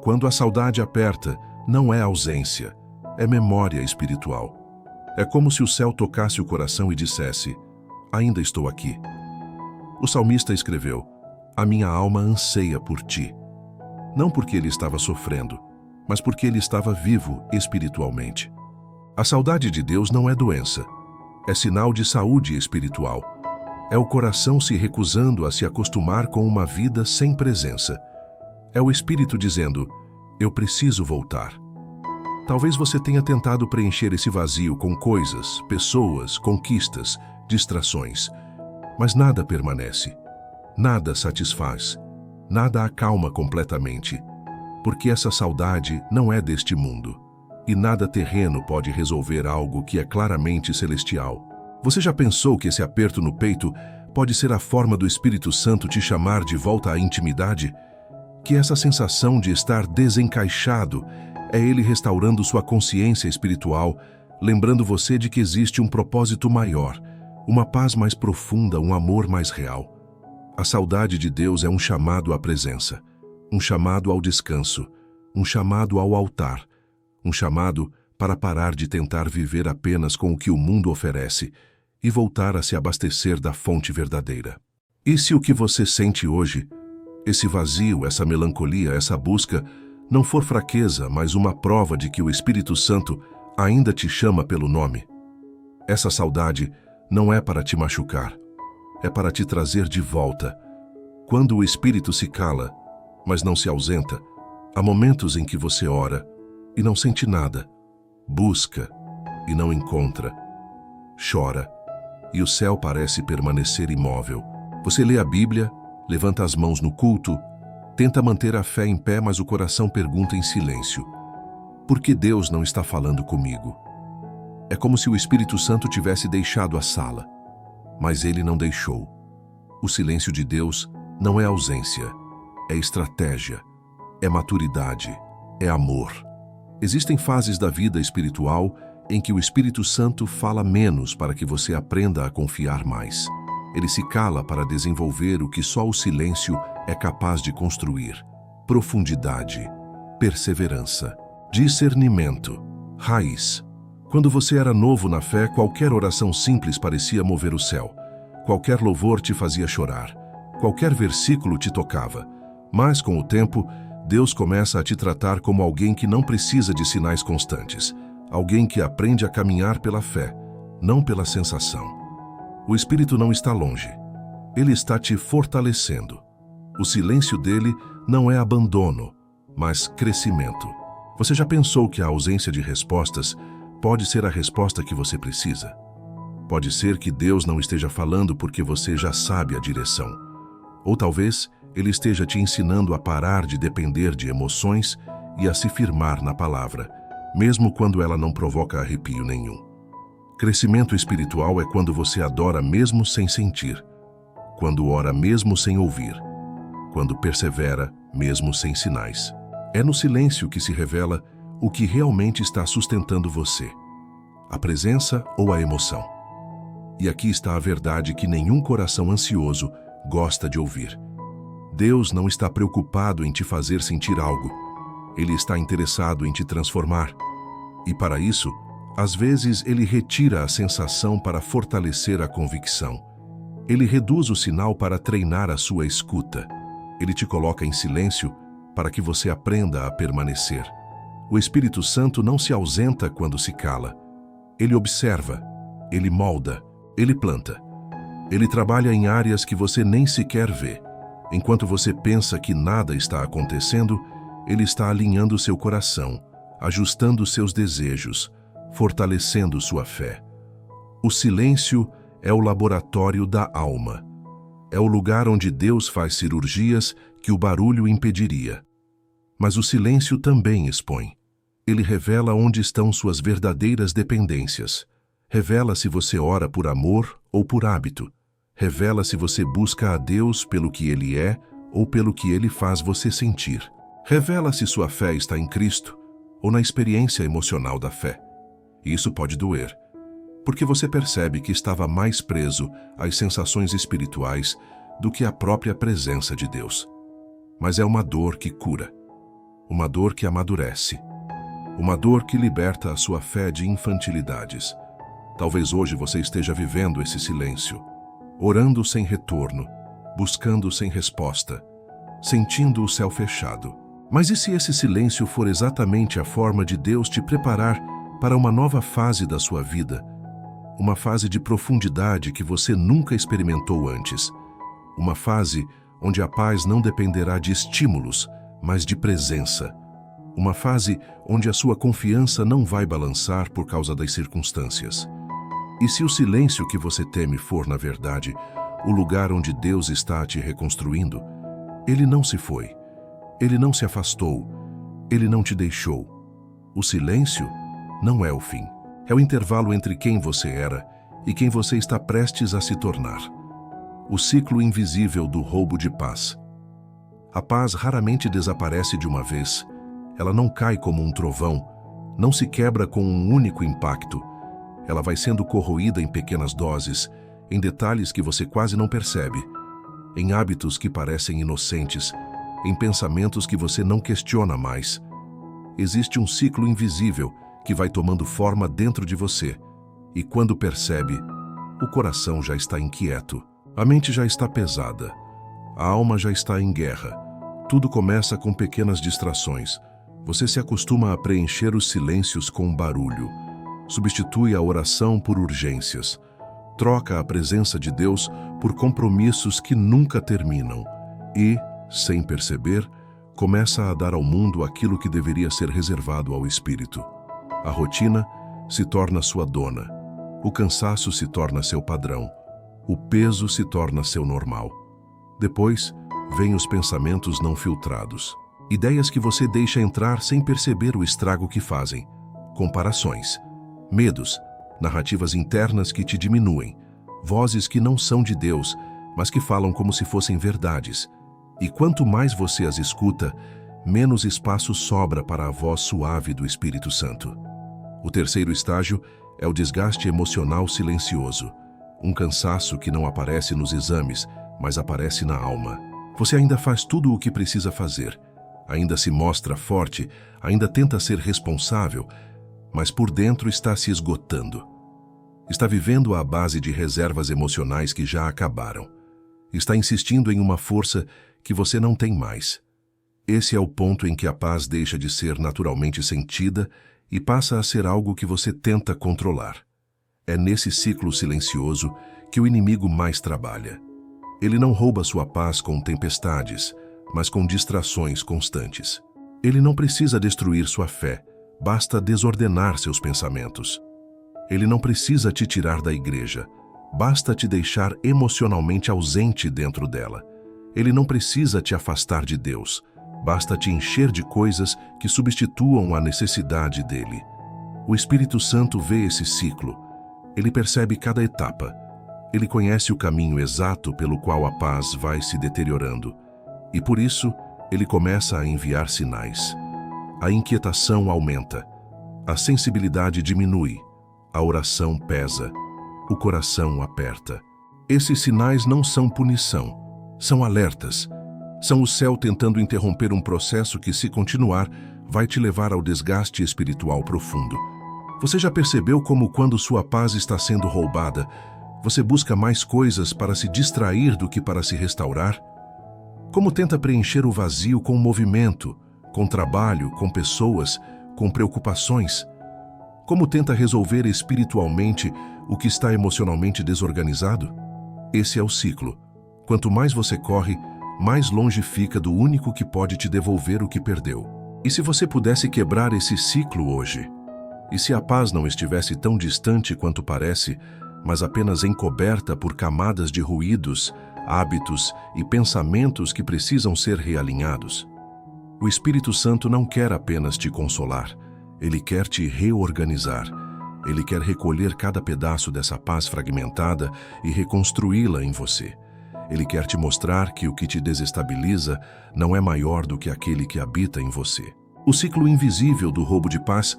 Quando a saudade aperta, não é ausência, é memória espiritual. É como se o céu tocasse o coração e dissesse: ainda estou aqui. O salmista escreveu: a minha alma anseia por ti. Não porque ele estava sofrendo, mas porque ele estava vivo espiritualmente. A saudade de Deus não é doença, é sinal de saúde espiritual. É o coração se recusando a se acostumar com uma vida sem presença. É o Espírito dizendo: eu preciso voltar. Talvez você tenha tentado preencher esse vazio com coisas, pessoas, conquistas, distrações, mas nada permanece, nada satisfaz, nada acalma completamente, porque essa saudade não é deste mundo, e nada terreno pode resolver algo que é claramente celestial. Você já pensou que esse aperto no peito pode ser a forma do Espírito Santo te chamar de volta à intimidade? Que essa sensação de estar desencaixado é Ele restaurando sua consciência espiritual, lembrando você de que existe um propósito maior, uma paz mais profunda, um amor mais real. A saudade de Deus é um chamado à presença, um chamado ao descanso, um chamado ao altar, um chamado para parar de tentar viver apenas com o que o mundo oferece e voltar a se abastecer da fonte verdadeira. E se o que você sente hoje, esse vazio, essa melancolia, essa busca, não for fraqueza, mas uma prova de que o Espírito Santo ainda te chama pelo nome? Essa saudade não é para te machucar, é para te trazer de volta. Quando o Espírito se cala, mas não se ausenta, há momentos em que você ora e não sente nada, busca e não encontra, chora e o céu parece permanecer imóvel. Você lê a Bíblia, levanta as mãos no culto, tenta manter a fé em pé, mas o coração pergunta em silêncio: por que Deus não está falando comigo? É como se o Espírito Santo tivesse deixado a sala, mas ele não deixou. O silêncio de Deus não é ausência, é estratégia, é maturidade, é amor. Existem fases da vida espiritual em que o Espírito Santo fala menos para que você aprenda a confiar mais. Ele se cala para desenvolver o que só o silêncio é capaz de construir: profundidade, perseverança, discernimento, raiz. Quando você era novo na fé, qualquer oração simples parecia mover o céu. Qualquer louvor te fazia chorar. Qualquer versículo te tocava. Mas, com o tempo, Deus começa a te tratar como alguém que não precisa de sinais constantes. Alguém que aprende a caminhar pela fé, não pela sensação. O Espírito não está longe. Ele está te fortalecendo. O silêncio dele não é abandono, mas crescimento. Você já pensou que a ausência de respostas pode ser a resposta que você precisa? Pode ser que Deus não esteja falando porque você já sabe a direção. Ou talvez Ele esteja te ensinando a parar de depender de emoções e a se firmar na palavra, mesmo quando ela não provoca arrepio nenhum. Crescimento espiritual é quando você adora mesmo sem sentir, quando ora mesmo sem ouvir, quando persevera mesmo sem sinais. É no silêncio que se revela o que realmente está sustentando você, a presença ou a emoção. E aqui está a verdade que nenhum coração ansioso gosta de ouvir. Deus não está preocupado em te fazer sentir algo. Ele está interessado em te transformar. E para isso, às vezes ele retira a sensação para fortalecer a convicção. Ele reduz o sinal para treinar a sua escuta. Ele te coloca em silêncio para que você aprenda a permanecer. O Espírito Santo não se ausenta quando se cala. Ele observa, ele molda, ele planta. Ele trabalha em áreas que você nem sequer vê. Enquanto você pensa que nada está acontecendo, ele está alinhando seu coração, ajustando seus desejos, fortalecendo sua fé. O silêncio é o laboratório da alma. É o lugar onde Deus faz cirurgias que o barulho impediria. Mas o silêncio também expõe. Ele revela onde estão suas verdadeiras dependências. Revela se você ora por amor ou por hábito. Revela se você busca a Deus pelo que Ele é ou pelo que Ele faz você sentir. Revela se sua fé está em Cristo ou na experiência emocional da fé. E isso pode doer, porque você percebe que estava mais preso às sensações espirituais do que à própria presença de Deus. Mas é uma dor que cura, uma dor que amadurece, uma dor que liberta a sua fé de infantilidades. Talvez hoje você esteja vivendo esse silêncio, orando sem retorno, buscando sem resposta, sentindo o céu fechado. Mas e se esse silêncio for exatamente a forma de Deus te preparar para uma nova fase da sua vida? Uma fase de profundidade que você nunca experimentou antes. Uma fase onde a paz não dependerá de estímulos, mas de presença. Uma fase onde a sua confiança não vai balançar por causa das circunstâncias. E se o silêncio que você teme for, na verdade, o lugar onde Deus está te reconstruindo, Ele não se foi, Ele não se afastou, Ele não te deixou. O silêncio não é o fim. É o intervalo entre quem você era e quem você está prestes a se tornar. O ciclo invisível do roubo de paz. A paz raramente desaparece de uma vez. Ela não cai como um trovão, não se quebra com um único impacto. Ela vai sendo corroída em pequenas doses, em detalhes que você quase não percebe, em hábitos que parecem inocentes, em pensamentos que você não questiona mais. Existe um ciclo invisível que vai tomando forma dentro de você, e quando percebe, o coração já está inquieto, a mente já está pesada, a alma já está em guerra. Tudo começa com pequenas distrações. Você se acostuma a preencher os silêncios com barulho, substitui a oração por urgências, troca a presença de Deus por compromissos que nunca terminam e, sem perceber, começa a dar ao mundo aquilo que deveria ser reservado ao espírito. A rotina se torna sua dona, o cansaço se torna seu padrão, o peso se torna seu normal. Depois, vêm os pensamentos não filtrados, ideias que você deixa entrar sem perceber o estrago que fazem, comparações, medos, narrativas internas que te diminuem, vozes que não são de Deus, mas que falam como se fossem verdades. E quanto mais você as escuta, menos espaço sobra para a voz suave do Espírito Santo. O terceiro estágio é o desgaste emocional silencioso, um cansaço que não aparece nos exames, mas aparece na alma. Você ainda faz tudo o que precisa fazer, ainda se mostra forte, ainda tenta ser responsável, mas por dentro está se esgotando. Está vivendo à base de reservas emocionais que já acabaram. Está insistindo em uma força que você não tem mais. Esse é o ponto em que a paz deixa de ser naturalmente sentida e passa a ser algo que você tenta controlar. É nesse ciclo silencioso que o inimigo mais trabalha. Ele não rouba sua paz com tempestades, mas com distrações constantes. Ele não precisa destruir sua fé, basta desordenar seus pensamentos. Ele não precisa te tirar da igreja, basta te deixar emocionalmente ausente dentro dela. Ele não precisa te afastar de Deus, basta te encher de coisas que substituam a necessidade dele. O Espírito Santo vê esse ciclo. Ele percebe cada etapa. Ele conhece o caminho exato pelo qual a paz vai se deteriorando. E por isso, ele começa a enviar sinais. A inquietação aumenta. A sensibilidade diminui. A oração pesa. O coração aperta. Esses sinais não são punição. São alertas. São o céu tentando interromper um processo que, se continuar, vai te levar ao desgaste espiritual profundo. Você já percebeu como, quando sua paz está sendo roubada, você busca mais coisas para se distrair do que para se restaurar? Como tenta preencher o vazio com movimento, com trabalho, com pessoas, com preocupações? Como tenta resolver espiritualmente o que está emocionalmente desorganizado? Esse é o ciclo. Quanto mais você corre, mais longe fica do único que pode te devolver o que perdeu. E se você pudesse quebrar esse ciclo hoje? E se a paz não estivesse tão distante quanto parece, mas apenas encoberta por camadas de ruídos, hábitos e pensamentos que precisam ser realinhados? O Espírito Santo não quer apenas te consolar, ele quer te reorganizar. Ele quer recolher cada pedaço dessa paz fragmentada e reconstruí-la em você. Ele quer te mostrar que o que te desestabiliza não é maior do que aquele que habita em você. O ciclo invisível do roubo de paz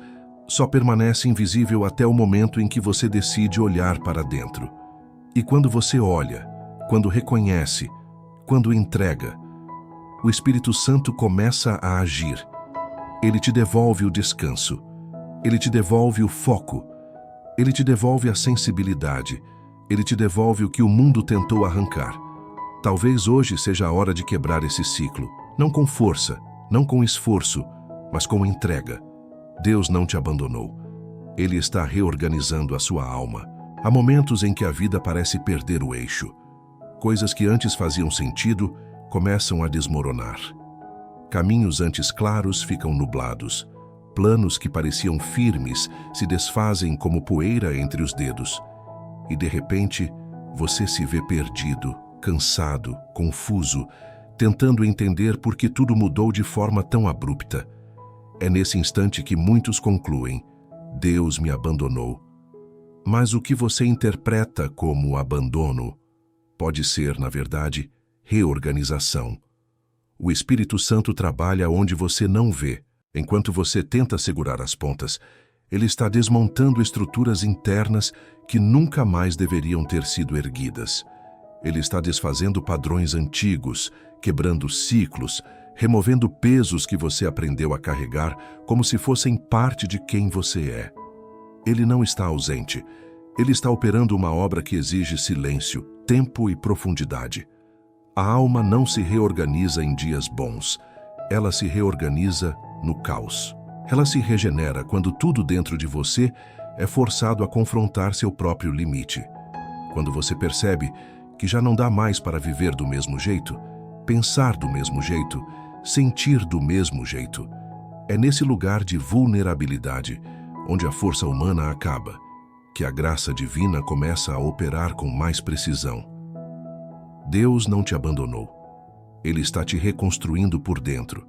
só permanece invisível até o momento em que você decide olhar para dentro. E quando você olha, quando reconhece, quando entrega, o Espírito Santo começa a agir. Ele te devolve o descanso. Ele te devolve o foco. Ele te devolve a sensibilidade. Ele te devolve o que o mundo tentou arrancar. Talvez hoje seja a hora de quebrar esse ciclo. Não com força, não com esforço, mas com entrega. Deus não te abandonou. Ele está reorganizando a sua alma. Há momentos em que a vida parece perder o eixo. Coisas que antes faziam sentido começam a desmoronar. Caminhos antes claros ficam nublados. Planos que pareciam firmes se desfazem como poeira entre os dedos. E de repente, você se vê perdido, cansado, confuso, tentando entender por que tudo mudou de forma tão abrupta. É nesse instante que muitos concluem: Deus me abandonou. Mas o que você interpreta como abandono pode ser, na verdade, reorganização. O Espírito Santo trabalha onde você não vê. Enquanto você tenta segurar as pontas, Ele está desmontando estruturas internas que nunca mais deveriam ter sido erguidas. Ele está desfazendo padrões antigos, quebrando ciclos, removendo pesos que você aprendeu a carregar como se fossem parte de quem você é. Ele não está ausente. Ele está operando uma obra que exige silêncio, tempo e profundidade. A alma não se reorganiza em dias bons. Ela se reorganiza no caos. Ela se regenera quando tudo dentro de você é forçado a confrontar seu próprio limite. Quando você percebe que já não dá mais para viver do mesmo jeito, pensar do mesmo jeito, sentir do mesmo jeito. É nesse lugar de vulnerabilidade, onde a força humana acaba, que a graça divina começa a operar com mais precisão. Deus não te abandonou. Ele está te reconstruindo por dentro.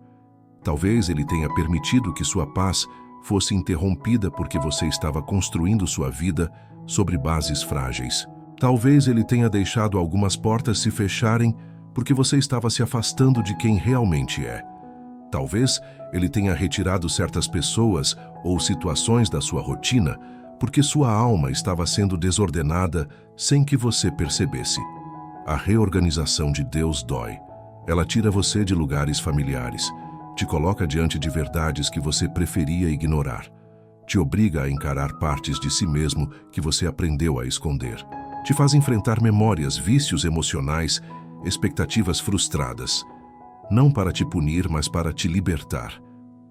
Talvez Ele tenha permitido que sua paz fosse interrompida porque você estava construindo sua vida sobre bases frágeis. Talvez Ele tenha deixado algumas portas se fecharem porque você estava se afastando de quem realmente é. Talvez Ele tenha retirado certas pessoas ou situações da sua rotina porque sua alma estava sendo desordenada sem que você percebesse. A reorganização de Deus dói. Ela tira você de lugares familiares, te coloca diante de verdades que você preferia ignorar, te obriga a encarar partes de si mesmo que você aprendeu a esconder, te faz enfrentar memórias, vícios emocionais, expectativas frustradas, não para te punir, mas para te libertar.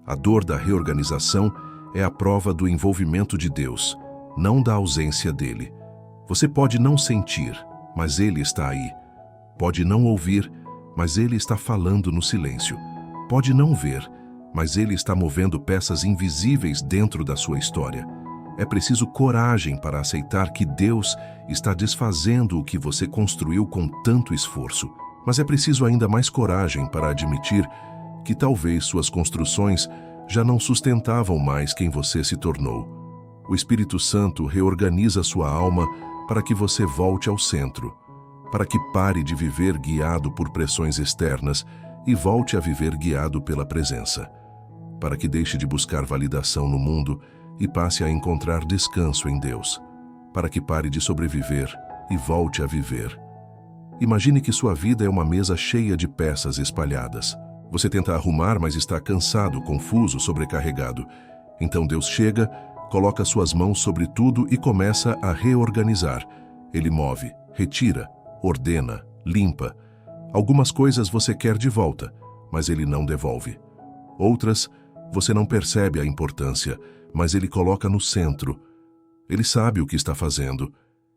A dor da reorganização é a prova do envolvimento de Deus, não da ausência dele. Você pode não sentir, mas Ele está aí. Pode não ouvir, mas Ele está falando no silêncio. Pode não ver, mas Ele está movendo peças invisíveis dentro da sua história. É preciso coragem para aceitar que Deus está desfazendo o que você construiu com tanto esforço. Mas é preciso ainda mais coragem para admitir que talvez suas construções já não sustentavam mais quem você se tornou. O Espírito Santo reorganiza sua alma para que você volte ao centro, para que pare de viver guiado por pressões externas e volte a viver guiado pela presença, para que deixe de buscar validação no mundo e passe a encontrar descanso em Deus, para que pare de sobreviver e volte a viver. Imagine que sua vida é uma mesa cheia de peças espalhadas. Você tenta arrumar, mas está cansado, confuso, sobrecarregado. Então Deus chega, coloca suas mãos sobre tudo e começa a reorganizar. Ele move, retira, ordena, limpa. Algumas coisas você quer de volta, mas Ele não devolve. Outras, você não percebe a importância, mas Ele coloca no centro. Ele sabe o que está fazendo.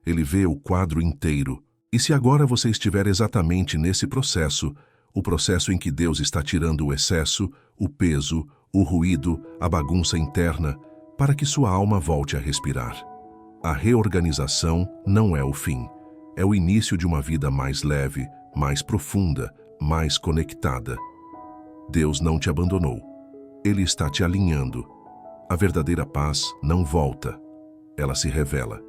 Ele vê o quadro inteiro. E se agora você estiver exatamente nesse processo, o processo em que Deus está tirando o excesso, o peso, o ruído, a bagunça interna, para que sua alma volte a respirar. A reorganização não é o fim. É o início de uma vida mais leve, mais profunda, mais conectada. Deus não te abandonou. Ele está te alinhando. A verdadeira paz não volta. Ela se revela.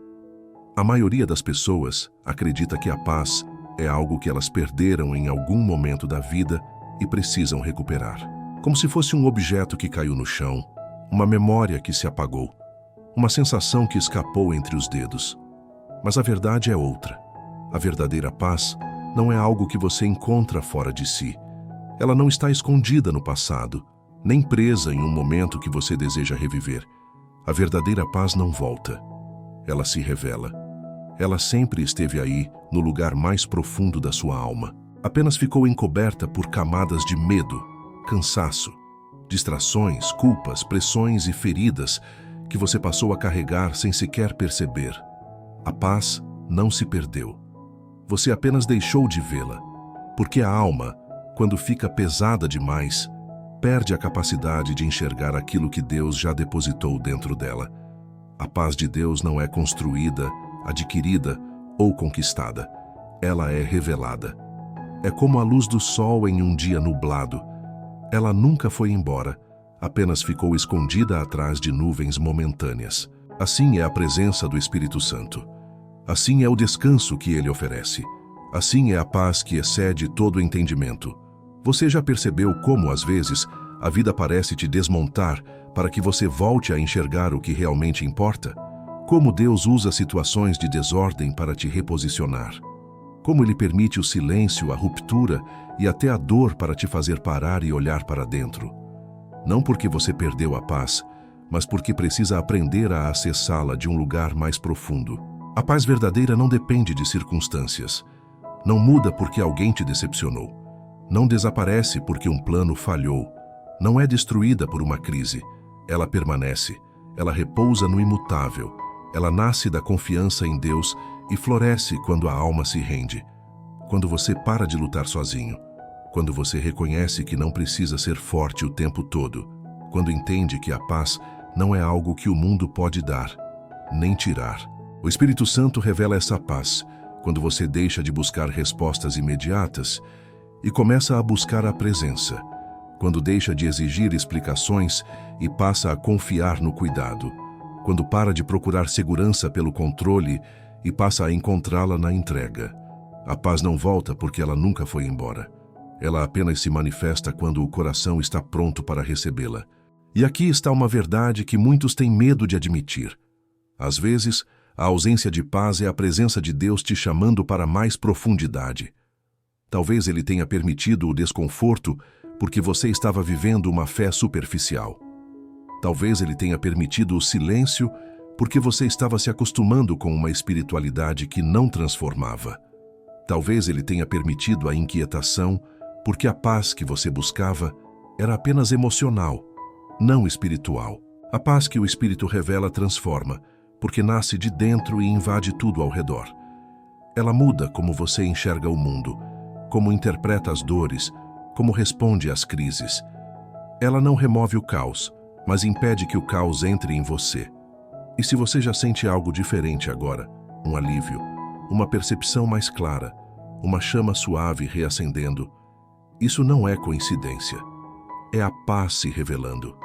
A maioria das pessoas acredita que a paz é algo que elas perderam em algum momento da vida e precisam recuperar. Como se fosse um objeto que caiu no chão, uma memória que se apagou, uma sensação que escapou entre os dedos. Mas a verdade é outra. A verdadeira paz não é algo que você encontra fora de si. Ela não está escondida no passado, nem presa em um momento que você deseja reviver. A verdadeira paz não volta. Ela se revela. Ela sempre esteve aí, no lugar mais profundo da sua alma. Apenas ficou encoberta por camadas de medo, cansaço, distrações, culpas, pressões e feridas que você passou a carregar sem sequer perceber. A paz não se perdeu. Você apenas deixou de vê-la, porque a alma, quando fica pesada demais, perde a capacidade de enxergar aquilo que Deus já depositou dentro dela. A paz de Deus não é construída, adquirida ou conquistada. Ela é revelada. É como a luz do sol em um dia nublado. Ela nunca foi embora, apenas ficou escondida atrás de nuvens momentâneas. Assim é a presença do Espírito Santo. Assim é o descanso que ele oferece. Assim é a paz que excede todo entendimento. Você já percebeu como, às vezes, a vida parece te desmontar para que você volte a enxergar o que realmente importa? Como Deus usa situações de desordem para te reposicionar? Como Ele permite o silêncio, a ruptura e até a dor para te fazer parar e olhar para dentro? Não porque você perdeu a paz, mas porque precisa aprender a acessá-la de um lugar mais profundo. A paz verdadeira não depende de circunstâncias. Não muda porque alguém te decepcionou. Não desaparece porque um plano falhou. Não é destruída por uma crise. Ela permanece. Ela repousa no imutável. Ela nasce da confiança em Deus e floresce quando a alma se rende. Quando você para de lutar sozinho. Quando você reconhece que não precisa ser forte o tempo todo. Quando entende que a paz não é algo que o mundo pode dar, nem tirar. O Espírito Santo revela essa paz quando você deixa de buscar respostas imediatas e começa a buscar a presença. Quando deixa de exigir explicações e passa a confiar no cuidado. Quando para de procurar segurança pelo controle e passa a encontrá-la na entrega. A paz não volta porque ela nunca foi embora. Ela apenas se manifesta quando o coração está pronto para recebê-la. E aqui está uma verdade que muitos têm medo de admitir. Às vezes, a ausência de paz é a presença de Deus te chamando para mais profundidade. Talvez Ele tenha permitido o desconforto porque você estava vivendo uma fé superficial. Talvez Ele tenha permitido o silêncio porque você estava se acostumando com uma espiritualidade que não transformava. Talvez Ele tenha permitido a inquietação porque a paz que você buscava era apenas emocional, não espiritual. A paz que o Espírito revela transforma, porque nasce de dentro e invade tudo ao redor. Ela muda como você enxerga o mundo, como interpreta as dores, como responde às crises. Ela não remove o caos, mas impede que o caos entre em você. E se você já sente algo diferente agora, um alívio, uma percepção mais clara, uma chama suave reacendendo, isso não é coincidência. É a paz se revelando.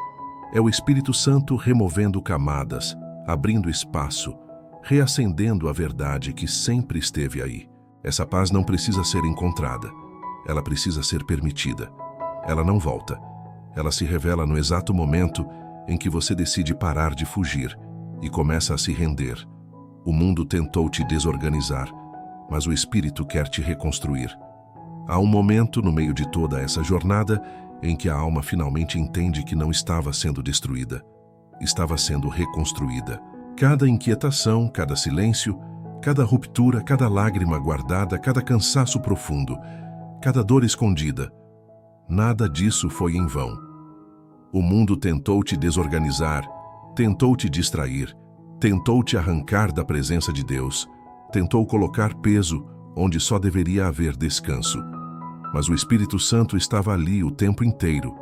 É o Espírito Santo removendo camadas, abrindo espaço, reacendendo a verdade que sempre esteve aí. Essa paz não precisa ser encontrada. Ela precisa ser permitida. Ela não volta. Ela se revela no exato momento em que você decide parar de fugir e começa a se render. O mundo tentou te desorganizar, mas o Espírito quer te reconstruir. Há um momento no meio de toda essa jornada em que a alma finalmente entende que não estava sendo destruída, estava sendo reconstruída. Cada inquietação, cada silêncio, cada ruptura, cada lágrima guardada, cada cansaço profundo, cada dor escondida, nada disso foi em vão. O mundo tentou te desorganizar, tentou te distrair, tentou te arrancar da presença de Deus, tentou colocar peso onde só deveria haver descanso. Mas o Espírito Santo estava ali o tempo inteiro,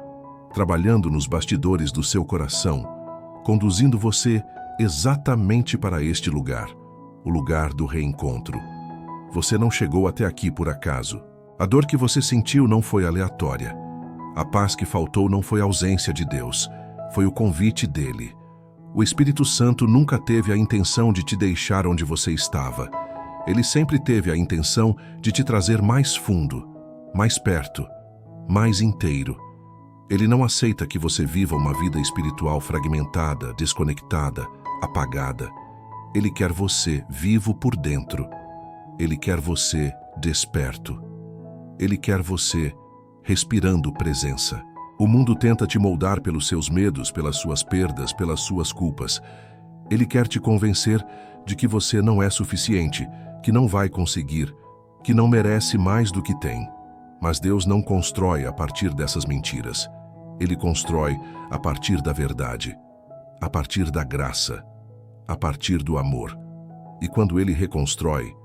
trabalhando nos bastidores do seu coração, conduzindo você exatamente para este lugar, o lugar do reencontro. Você não chegou até aqui por acaso. A dor que você sentiu não foi aleatória. A paz que faltou não foi ausência de Deus, foi o convite dele. O Espírito Santo nunca teve a intenção de te deixar onde você estava. Ele sempre teve a intenção de te trazer mais fundo, mais perto, mais inteiro. Ele não aceita que você viva uma vida espiritual fragmentada, desconectada, apagada. Ele quer você vivo por dentro. Ele quer você desperto. Ele quer você respirando presença. O mundo tenta te moldar pelos seus medos, pelas suas perdas, pelas suas culpas. Ele quer te convencer de que você não é suficiente, que não vai conseguir, que não merece mais do que tem. Mas Deus não constrói a partir dessas mentiras. Ele constrói a partir da verdade, a partir da graça, a partir do amor. E quando Ele reconstrói,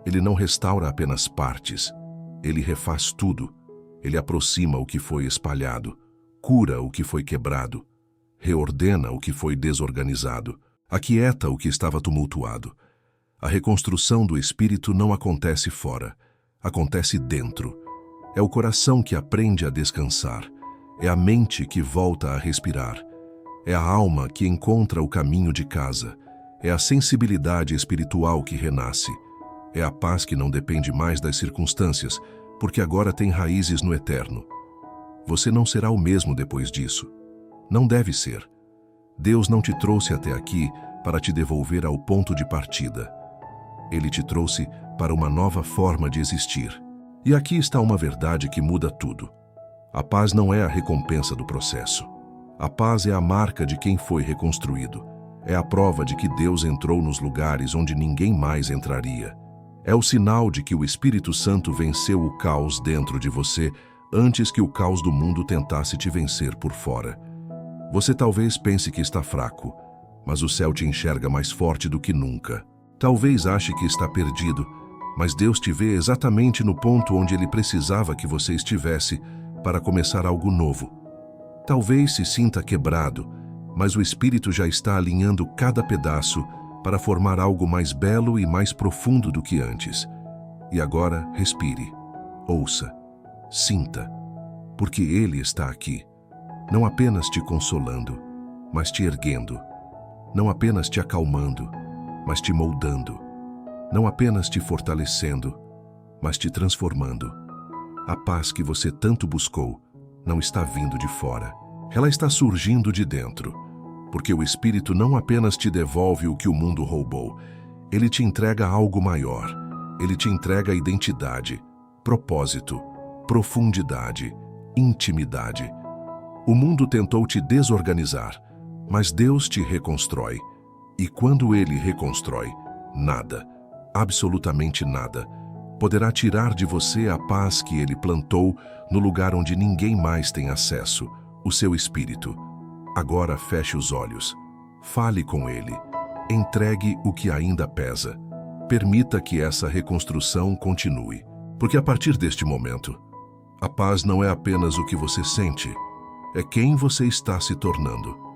Ele não restaura apenas partes, Ele refaz tudo. Ele aproxima o que foi espalhado, cura o que foi quebrado, reordena o que foi desorganizado, aquieta o que estava tumultuado. A reconstrução do espírito não acontece fora, acontece dentro. É o coração que aprende a descansar, é a mente que volta a respirar, é a alma que encontra o caminho de casa, é a sensibilidade espiritual que renasce, é a paz que não depende mais das circunstâncias, porque agora tem raízes no eterno. Você não será o mesmo depois disso. Não deve ser. Deus não te trouxe até aqui para te devolver ao ponto de partida. Ele te trouxe para uma nova forma de existir. E aqui está uma verdade que muda tudo. A paz não é a recompensa do processo. A paz é a marca de quem foi reconstruído. É a prova de que Deus entrou nos lugares onde ninguém mais entraria. É o sinal de que o Espírito Santo venceu o caos dentro de você antes que o caos do mundo tentasse te vencer por fora. Você talvez pense que está fraco, mas o céu te enxerga mais forte do que nunca. Talvez ache que está perdido, mas Deus te vê exatamente no ponto onde Ele precisava que você estivesse para começar algo novo. Talvez se sinta quebrado, mas o Espírito já está alinhando cada pedaço para formar algo mais belo e mais profundo do que antes. E agora, respire, ouça, sinta, porque Ele está aqui, não apenas te consolando, mas te erguendo, não apenas te acalmando, mas te moldando, não apenas te fortalecendo, mas te transformando. A paz que você tanto buscou não está vindo de fora, ela está surgindo de dentro, porque o Espírito não apenas te devolve o que o mundo roubou, ele te entrega algo maior, ele te entrega identidade, propósito, profundidade, intimidade. O mundo tentou te desorganizar, mas Deus te reconstrói. E quando Ele reconstrói, nada, absolutamente nada, poderá tirar de você a paz que Ele plantou no lugar onde ninguém mais tem acesso, o seu Espírito. Agora feche os olhos, fale com Ele, entregue o que ainda pesa. Permita que essa reconstrução continue, porque a partir deste momento, a paz não é apenas o que você sente, é quem você está se tornando.